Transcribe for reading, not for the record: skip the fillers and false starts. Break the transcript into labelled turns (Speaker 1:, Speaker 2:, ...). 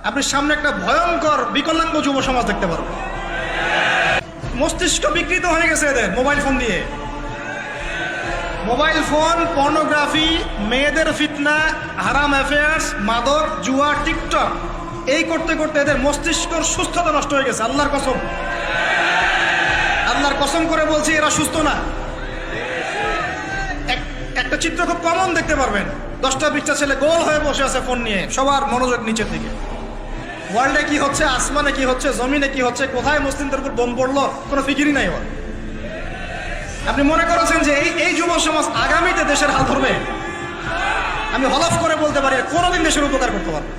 Speaker 1: আপনি সামনে একটা ভয়ঙ্কর বিকলাঙ্গ যুব সমাজ দেখতে পারবেন। মস্তিষ্ক বিকৃত হয়ে গেছে এদের মোবাইল ফোন দিয়ে। মোবাইল ফোন, পর্নোগ্রাফি, মেয়েদের ফিতনা, হারাম অ্যাফেয়ার্স, মাদক, জুয়া, টিকটক, এই করতে করতে এদের মস্তিষ্কর সুস্থতা নষ্ট হয়ে গেছে। আল্লাহর কসম, আল্লাহর কসম করে বলছি, এরা সুস্থ না। একটা চিত্র খুব কমন দেখতে পারবেন, 10টা-20টা ছেলে গোল হয়ে বসে আছে ফোন নিয়ে, সবার মনোযোগ নিচের দিকে। ওয়ার্ল্ডে কি হচ্ছে, আসমানে কি হচ্ছে, জমিনে কি হচ্ছে, কোথায় মুসলিমদের উপর বোম পড়লো, কোনো ফিকিরই নাই ওর। আপনি মনে করেছেন যে এই যুব সমাজ আগামীতে দেশের হাল ধরবে? আমি হলফ করে বলতে পারি কোনোদিন দেশের উপকার করতে পারবে।